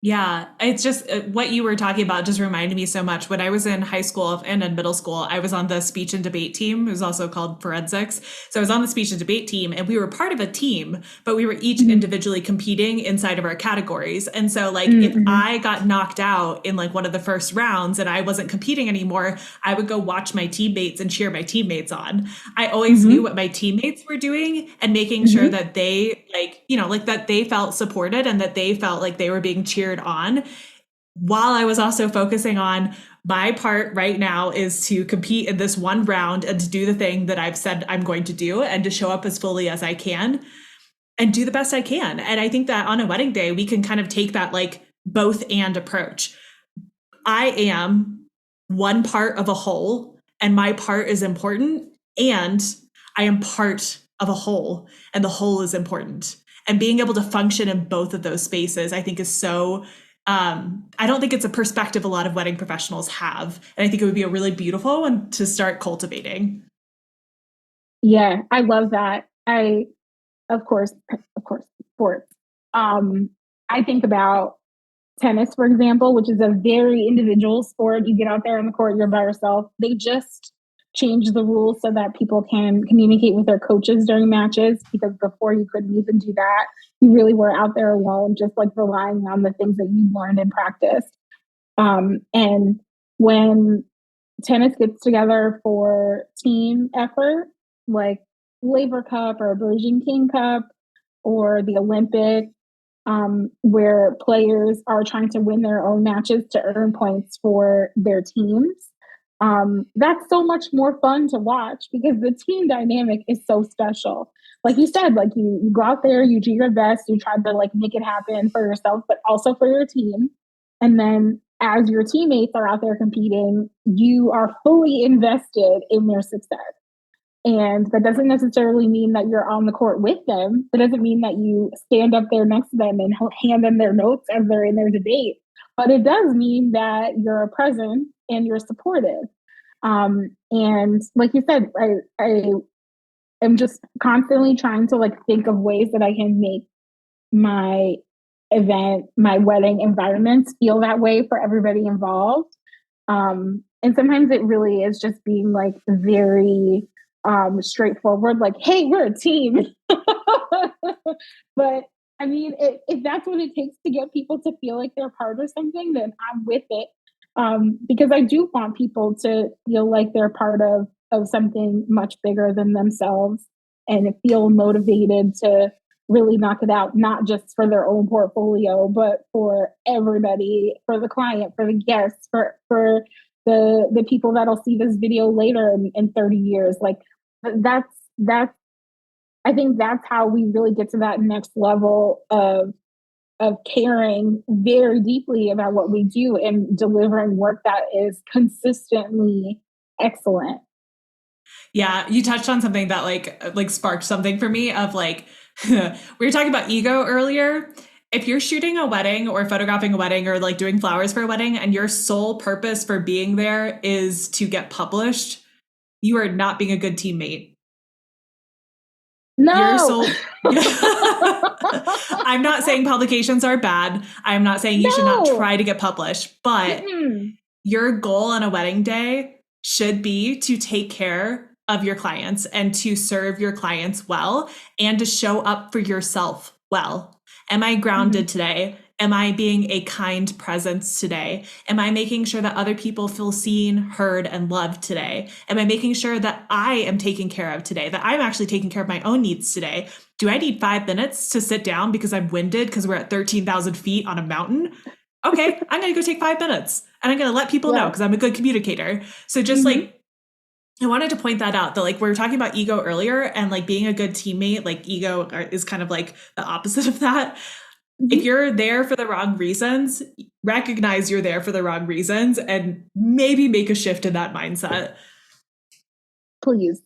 Yeah, it's just what you were talking about just reminded me so much. When I was in high school and in middle school, I was on the speech and debate team. It was also called forensics. So I was on the speech and debate team, and we were part of a team, but we were each Mm-hmm. individually competing inside of our categories. And so, like, if Mm-hmm. I got knocked out in like one of the first rounds and I wasn't competing anymore, I would go watch my teammates and cheer my teammates on. I always knew Mm-hmm. what my teammates were doing and making sure Mm-hmm. that they, like, like that they felt supported and that they felt like they were being cheered on, while I was also focusing on my part right now is to compete in this one round and to do the thing that I've said I'm going to do and to show up as fully as I can and do the best I can. And I think that on a wedding day, we can kind of take that like both and approach. I am one part of a whole, and my part is important, and I am part of a whole, and the whole is important. And being able to function in both of those spaces, I think, is so. I don't think it's a perspective a lot of wedding professionals have, and I think it would be a really beautiful one to start cultivating. Yeah, I love that. Of course, sports. Um, I think about tennis, for example, which is a very individual sport. You get out there on the court, you're by yourself. They just changed the rules so that people can communicate with their coaches during matches, because before you couldn't even do that. You really were out there alone, just like relying on the things that you learned and practiced. And when tennis gets together for team effort, like Labor Cup or Billie King Cup or the Olympics, where players are trying to win their own matches to earn points for their teams. That's so much more fun to watch because the team dynamic is so special. Like you said, like you go out there, you do your best, you try to like make it happen for yourself, but also for your team. And then as your teammates are out there competing, you are fully invested in their success. And that doesn't necessarily mean that you're on the court with them. That doesn't mean that you stand up there next to them and hand them their notes as they're in their debate. But it does mean that you're present and you're supportive. And like you said, I am just constantly trying to like think of ways that I can make my event, my wedding environments feel that way for everybody involved. And sometimes it really is just being like very straightforward, like, hey, we're a team. But I mean, if that's what it takes to get people to feel like they're part of something, then I'm with it. Because I do want people to feel like they're part of something much bigger than themselves and feel motivated to really knock it out, not just for their own portfolio, but for everybody, for the client, for the guests, for the people that'll see this video later in 30 years. Like that's I think that's how we really get to that next level of caring very deeply about what we do and delivering work that is consistently excellent. Yeah, you touched on something that like sparked something for me of like we were talking about ego earlier. If you're shooting a wedding or photographing a wedding or like doing flowers for a wedding and your sole purpose for being there is to get published, you are not being a good teammate. Your No. sole I'm not saying publications are bad. I'm not saying you should not No. try to get published, but Mm-mm. your goal on a wedding day should be to take care of your clients and to serve your clients well and to show up for yourself well. Am I Mm-hmm. grounded today? Am I being a kind presence today? Am I making sure that other people feel seen, heard, and loved today? Am I making sure that I am taken care of today, that I'm actually taking care of my own needs today? Do I need 5 minutes to sit down because I'm winded because we're at 13,000 feet on a mountain? Okay, I'm going to go take 5 minutes and I'm going to let people know Yeah. because I'm a good communicator. So just Mm-hmm. like, I wanted to point that out that like we were talking about ego earlier and like being a good teammate, like ego is kind of like the opposite of that. If Mm-hmm. you're there for the wrong reasons, recognize you're there for the wrong reasons and maybe make a shift in that mindset. Please.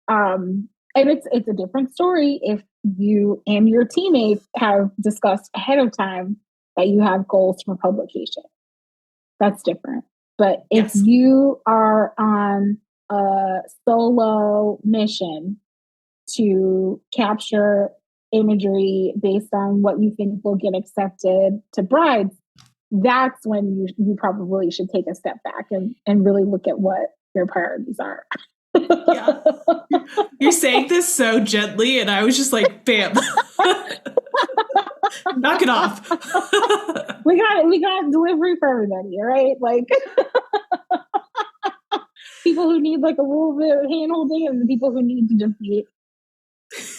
And it's a different story if you and your teammates have discussed ahead of time that you have goals for publication. That's different. But if Yes. you are on a solo mission to capture imagery based on what you think will get accepted to brides, that's when you probably should take a step back and really look at what your priorities are. Yeah. You're saying this so gently, and I was just like, bam. Knock it off. We got delivery for everybody, right? Like people who need like a little bit of hand holding and the people who need to just be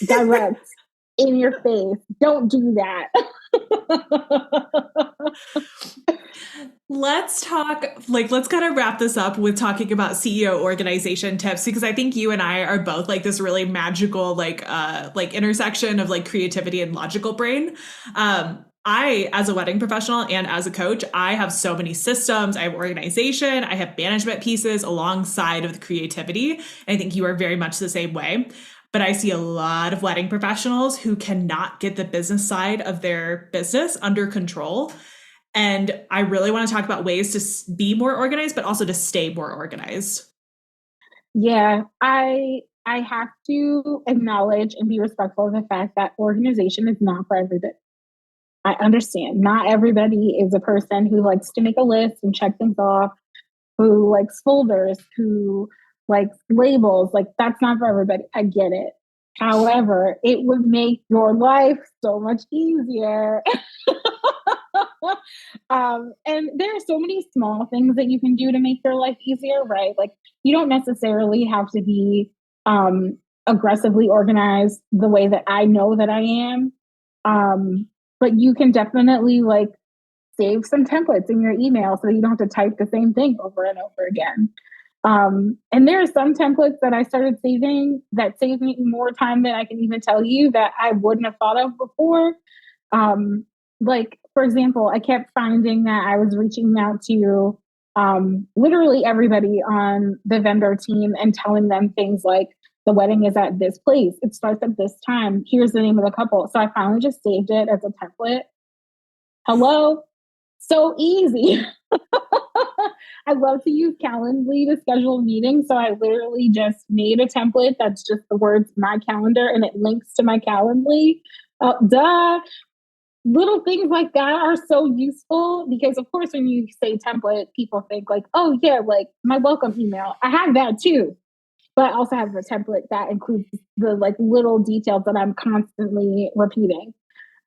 direct in your face. Don't do that. Let's talk, like, let's kind of wrap this up with talking about CEO organization tips, because I think you and I are both like this really magical, like intersection of like creativity and logical brain. I, as a wedding professional and as a coach, I have so many systems. I have organization, I have management pieces alongside of the creativity. And I think you are very much the same way. But I see a lot of wedding professionals who cannot get the business side of their business under control. And I really want to talk about ways to be more organized, but also to stay more organized. Yeah, I have to acknowledge and be respectful of the fact that organization is not for everybody. I understand not everybody is a person who likes to make a list and check things off, who likes folders, who likes labels. Like that's not for everybody. I get it. However, it would make your life so much easier. And there are so many small things that you can do to make your life easier, right? Like you don't necessarily have to be aggressively organized the way that I know that I am. But you can definitely like save some templates in your email so that you don't have to type the same thing over and over again. And there are some templates that I started saving that saved me more time than I can even tell you that I wouldn't have thought of before. Like, for example, I kept finding that I was reaching out to literally everybody on the vendor team and telling them things like, the wedding is at this place. It starts at this time. Here's the name of the couple. So I finally just saved it as a template. Hello? So easy. I love to use Calendly to schedule meetings. So I literally just made a template that's just the words my calendar and it links to my Calendly. Duh. Little things like that are so useful because, of course, when you say template, people think like, oh, yeah, like my welcome email. I have that too. But I also have a template that includes the like little details that I'm constantly repeating.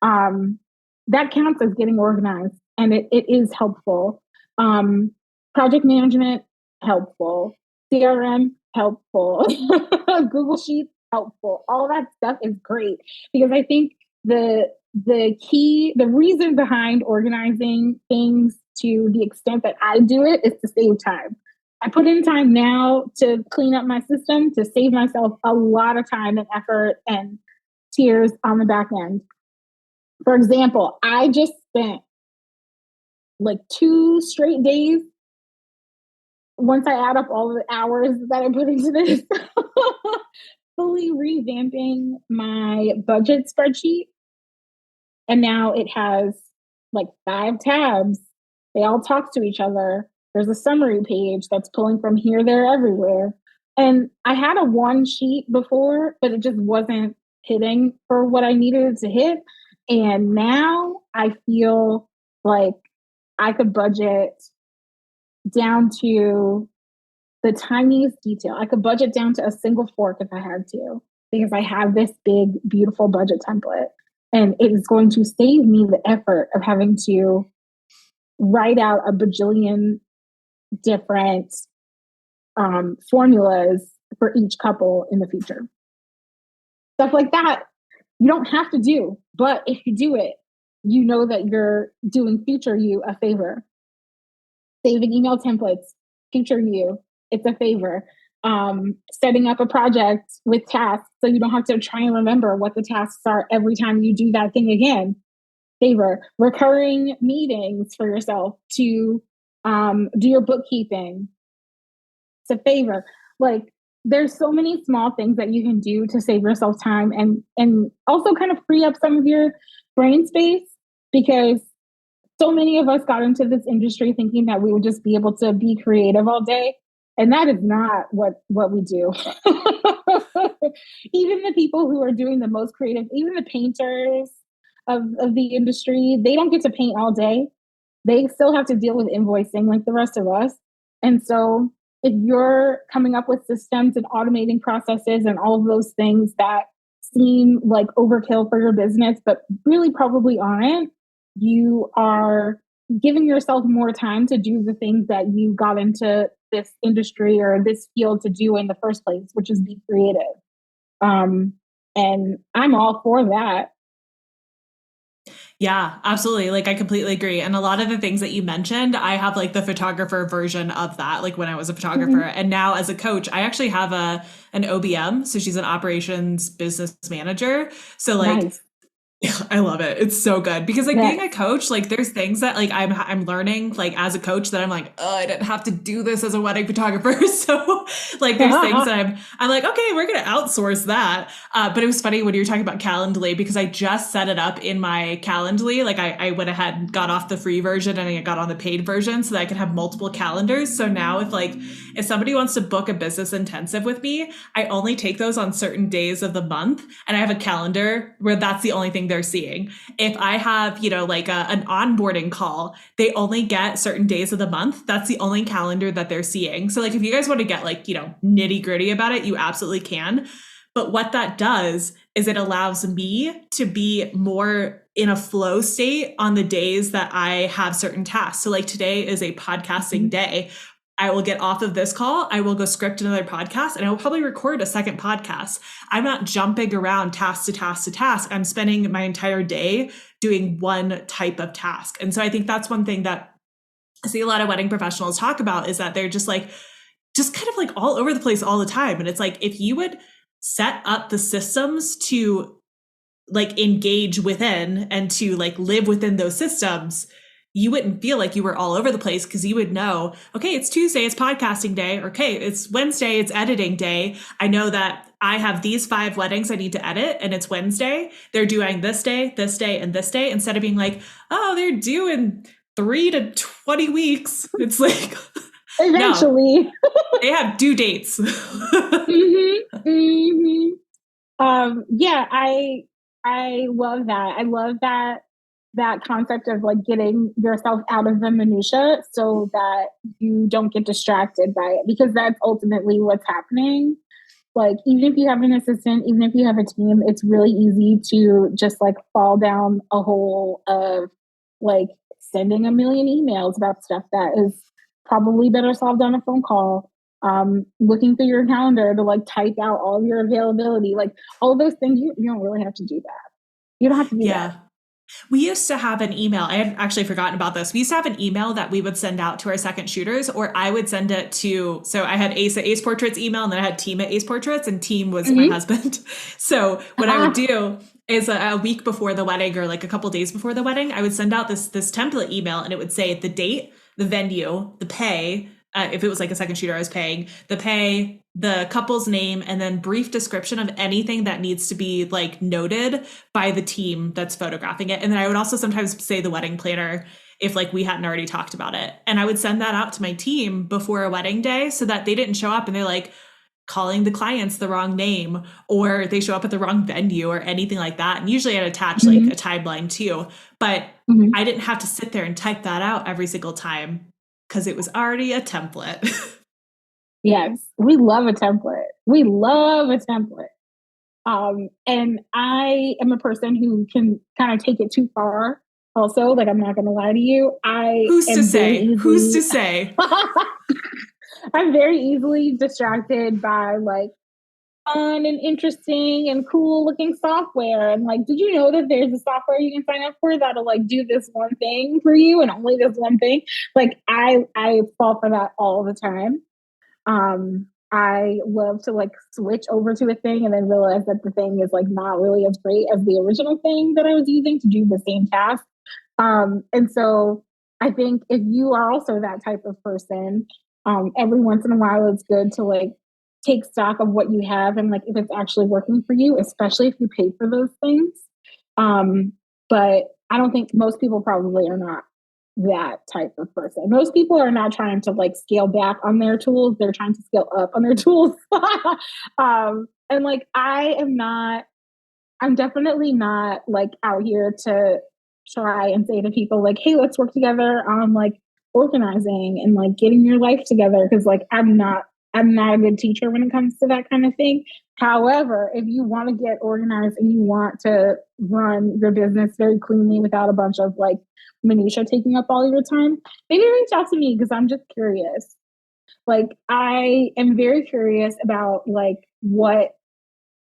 That counts as getting organized and it is helpful. Project management, helpful. CRM, helpful. Google Sheets, helpful. All that stuff is great because I think the reason behind organizing things to the extent that I do it is to save time. I put in time now to clean up my system to save myself a lot of time and effort and tears on the back end. For example, I just spent like 2 straight days once I add up all the hours that I put into this, fully revamping my budget spreadsheet. And now it has like 5 tabs. They all talk to each other. There's a summary page that's pulling from here, there, everywhere. And I had a one sheet before, but it just wasn't hitting for what I needed it to hit. And now I feel like I could budget down to the tiniest detail. I could budget down to a single fork if I had to, because I have this big, beautiful budget template. And it is going to save me the effort of having to write out a bajillion different formulas for each couple in the future. Stuff like that, you don't have to do. But if you do it, you know that you're doing future you a favor. Saving email templates, future you, it's a favor. Setting up a project with tasks so you don't have to try and remember what the tasks are every time you do that thing again. Favor. Recurring meetings for yourself to do your bookkeeping. It's a favor. Like, there's so many small things that you can do to save yourself time and also kind of free up some of your brain space, because so many of us got into this industry thinking that we would just be able to be creative all day. And that is not what we do. Even the people who are doing the most creative, even the painters of the industry, they don't get to paint all day. They still have to deal with invoicing like the rest of us. And so if you're coming up with systems and automating processes and all of those things that seem like overkill for your business, but really probably aren't, you are giving yourself more time to do the things that you got into this industry or this field to do in the first place, which is be creative. And I'm all for that. Yeah, absolutely. Like I completely agree. And a lot of the things that you mentioned, I have like the photographer version of that, like when I was a photographer. Mm-hmm. And now as a coach, I actually have an OBM. So she's an operations business manager. So like Nice. I love it. It's so good because like being Yes. a coach, like there's things that like I'm learning like as a coach that I'm like, oh, I didn't have to do this as a wedding photographer. So like there's things that I'm like, okay, we're gonna outsource that. But it was funny when you were talking about Calendly because I just set it up in my Calendly. Like I went ahead and got off the free version and I got on the paid version so that I could have multiple calendars. So now if somebody wants to book a business intensive with me, I only take those on certain days of the month, and I have a calendar where that's the only thing they're seeing. If I have, like an onboarding call, they only get certain days of the month. That's the only calendar that they're seeing. So like if you guys want to get like, nitty gritty about it, you absolutely can. But what that does is it allows me to be more in a flow state on the days that I have certain tasks. So like today is a podcasting day. I will get off of this call. I will go script another podcast and I will probably record a second podcast. I'm not jumping around task to task to task. I'm spending my entire day doing one type of task. And so I think that's one thing that I see a lot of wedding professionals talk about is that they're just kind of like all over the place all the time. And it's like, if you would set up the systems to like engage within and to like live within those systems, you wouldn't feel like you were all over the place because you would know, okay, it's Tuesday, it's podcasting day. Okay, it's Wednesday, it's editing day. I know that I have these 5 weddings I need to edit and it's Wednesday. They're doing this day, and this day, instead of being like, oh, they're due in 3 to 20 weeks. It's like, Eventually. No, they have due dates. Mm-hmm. Mm-hmm. Yeah, I love that. I love that concept of like getting yourself out of the minutia so that you don't get distracted by it, because that's ultimately what's happening. Like, even if you have an assistant, even if you have a team, it's really easy to just like fall down a hole of like sending a million emails about stuff that is probably better solved on a phone call. Looking through your calendar to like type out all of your availability, like all of those things, you don't really have to do that. You don't have to do that. We used to have an email. I had actually forgotten about this. We used to have an email that we would send out to our second shooters, or I would send it to, so I had Ace at Ace Portraits email, and then I had Team at Ace Portraits, and Team was my husband. So what I would do is a week before the wedding or like a couple days before the wedding, I would send out this template email, and it would say the date, the venue, the pay. If it was like a second shooter, I was paying the pay, the couple's name, and then brief description of anything that needs to be like noted by the team that's photographing it. And then I would also sometimes say the wedding planner if like we hadn't already talked about it. And I would send that out to my team before a wedding day so that they didn't show up and they're like calling the clients the wrong name, or they show up at the wrong venue or anything like that. And usually I'd attach like a timeline too, but I didn't have to sit there and type that out every single time, because it was already a template. Yes, we love a template. We love a template. And I am a person who can kind of take it too far. Also, like, I'm not going to lie to you, I Who's to am very say? Who's to easily, say? I'm very easily distracted by like fun and interesting and cool looking software. And like, did you know that there's a software you can sign up for that'll like do this one thing for you and only this one thing? Like, I fall for that all the time. I love to like switch over to a thing and then realize that the thing is like not really as great as the original thing that I was using to do the same task. And so I think if you are also that type of person, every once in a while it's good to like take stock of what you have and like if it's actually working for you, especially if you pay for those things. But I don't think most people probably are not that type of person. Most people are not trying to like scale back on their tools, they're trying to scale up on their tools. And like I'm definitely not like out here to try and say to people like, hey, let's work together on like organizing and like getting your life together. Cause like I'm not a good teacher when it comes to that kind of thing. However, if you want to get organized and you want to run your business very cleanly without a bunch of like minutia taking up all your time, maybe reach out to me because I'm just curious. Like I am very curious about like what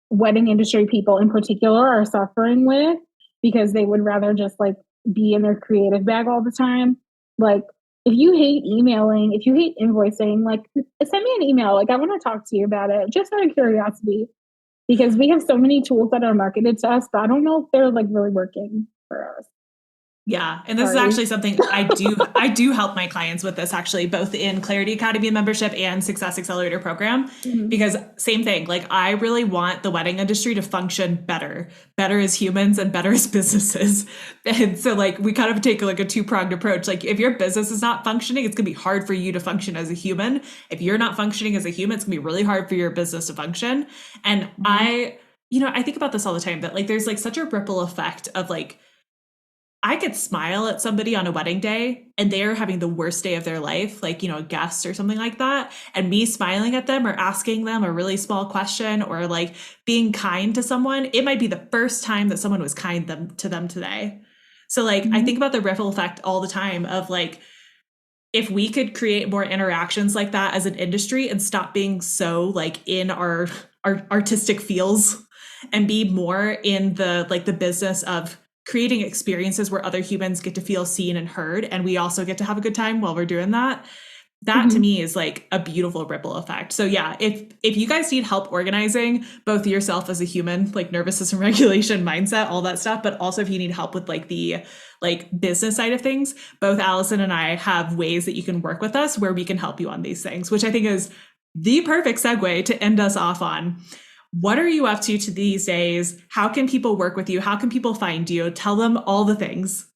wedding industry people in particular are suffering with because they would rather just like be in their creative bag all the time. Like if you hate emailing, if you hate invoicing, like send me an email. Like I want to talk to you about it just out of curiosity because we have so many tools that are marketed to us, but I don't know if they're like really working for us. Yeah. And this is Sorry. actually something I do help my clients with this actually, both in Clarity Academy membership and Success Accelerator program, Mhm. because same thing, like I really want the wedding industry to function better as humans and better as businesses. And so like we kind of take like a two-pronged approach. Like if your business is not functioning, it's gonna be hard for you to function as a human. If you're not functioning as a human, it's gonna be really hard for your business to function. And Mhm. I think about this all the time that like there's like such a ripple effect of like I could smile at somebody on a wedding day and they're having the worst day of their life, like, a guest or something like that. And me smiling at them or asking them a really small question or like being kind to someone, it might be the first time that someone was to them today. So, like, I think Mhm. about the ripple effect all the time of like, if we could create more interactions like that as an industry and stop being so like in our artistic feels and be more in the like the business of creating experiences where other humans get to feel seen and heard and we also get to have a good time while we're doing that, that to Mhm. me is like a beautiful ripple effect. So yeah, if you guys need help organizing both yourself as a human, like nervous system regulation, mindset, all that stuff, but also if you need help with like the like business side of things, both Allison and I have ways that you can work with us where we can help you on these things, which I think is the perfect segue to end us off on. What are you up to these days? How can people work with you? How can people find you? Tell them all the things.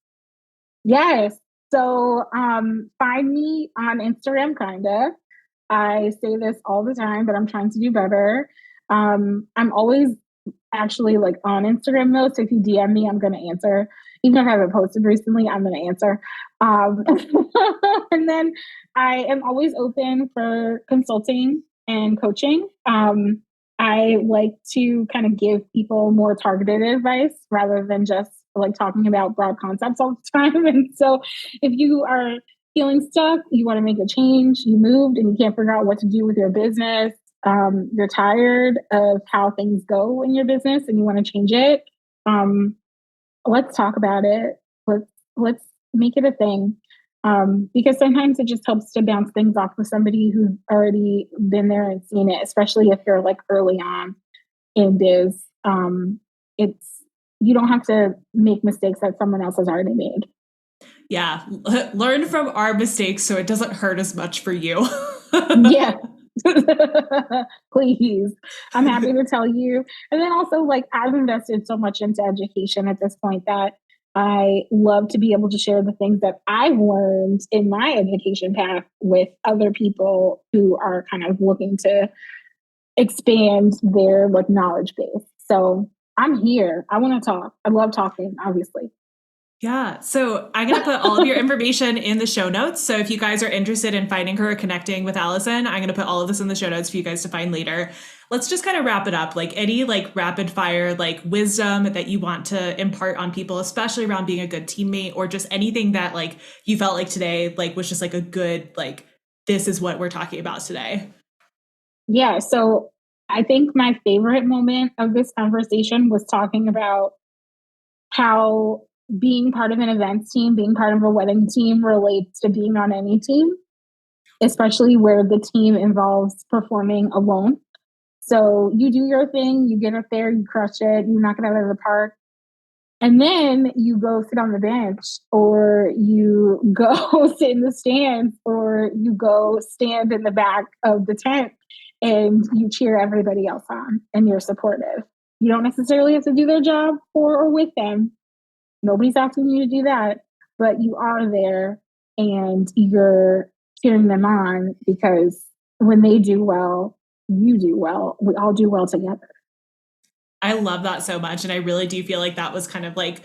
Yes. So find me on Instagram, kinda. I say this all the time, but I'm trying to do better. I'm always actually like on Instagram though. So if you DM me, I'm gonna answer. Even if I haven't posted recently, I'm gonna answer. And then I am always open for consulting and coaching. I like to kind of give people more targeted advice rather than just like talking about broad concepts all the time. And so if you are feeling stuck, you want to make a change, you moved and you can't figure out what to do with your business, you're tired of how things go in your business and you want to change it, um, let's talk about it. Let's make it a thing. Because sometimes it just helps to bounce things off with somebody who's already been there and seen it, especially if you're like early on in biz. It's you don't have to make mistakes that someone else has already made. Yeah, learn from our mistakes so it doesn't hurt as much for you. Yeah. Please. I'm happy to tell you. And then also, like, I've invested so much into education at this point that I love to be able to share the things that I've learned in my education path with other people who are kind of looking to expand their like knowledge base. So I'm here. I want to talk. I love talking, obviously. Yeah. So I'm going to put all of your information in the show notes. So if you guys are interested in finding her or connecting with Allison, I'm going to put all of this in the show notes for you guys to find later. let's just kind of wrap it up. Like any like rapid fire, like wisdom that you want to impart on people, especially around being a good teammate, or just anything that like you felt like today, like was just like a good, like, this is what we're talking about today. Yeah. So I think my favorite moment of this conversation was talking about how being part of an events team, being part of a wedding team relates to being on any team, especially where the team involves performing alone. So you do your thing, you get up there, you crush it, you knock it out of the park. And then you go sit on the bench, or you go sit in the stands, or you go stand in the back of the tent and you cheer everybody else on and you're supportive. You don't necessarily have to do their job for or with them. Nobody's asking you to do that, but you are there and you're cheering them on, because when they do well, you do well. We all do well together. I love that so much. And I really do feel like that was kind of like,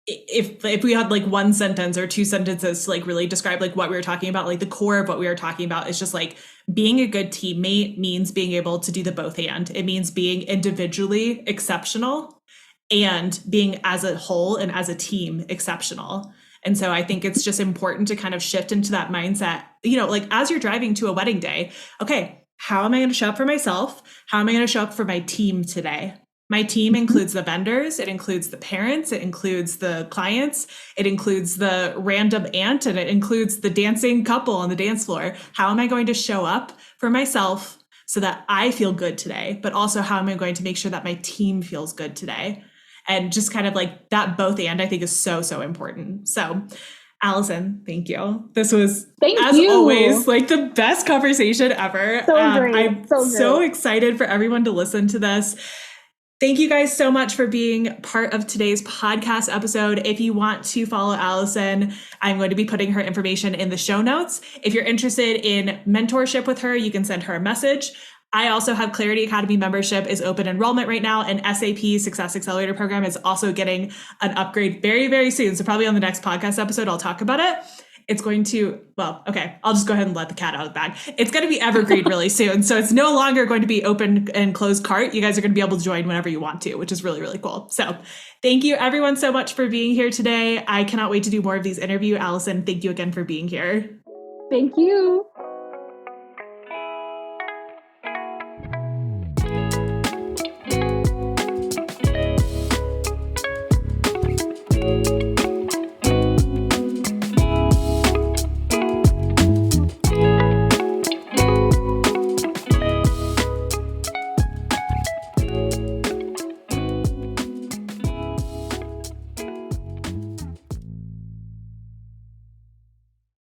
if we had like one sentence or two sentences to like really describe like what we were talking about, like the core of what we were talking about is just like being a good teammate means being able to do the both and. It means being individually exceptional and being as a whole and as a team exceptional. And so I think it's just important to kind of shift into that mindset, you know, like as you're driving to a wedding day, okay, how am I going to show up for myself? How am I going to show up for my team today? My team includes the vendors, it includes the parents, it includes the clients, it includes the random aunt, and it includes the dancing couple on the dance floor. How am I going to show up for myself so that I feel good today? But also, how am I going to make sure that my team feels good today? And just kind of like that both and, I think, is so, so important. So Allison, thank you. This was, Thank as you. always, like the best conversation ever. So great. I'm so excited for everyone to listen to this. Thank you guys so much for being part of today's podcast episode. If you want to follow Allison, I'm going to be putting her information in the show notes. If you're interested in mentorship with her, you can send her a message. I also have Clarity Academy membership is open enrollment right now, and SAP Success Accelerator program is also getting an upgrade very, very soon. So probably on the next podcast episode, I'll talk about it. It's going to, well, okay, I'll just go ahead and let the cat out of the bag. It's going to be evergreen really soon. So it's no longer going to be open and closed cart. You guys are going to be able to join whenever you want to, which is really, really cool. So thank you everyone so much for being here today. I cannot wait to do more of these interviews. Allison, thank you again for being here. Thank you.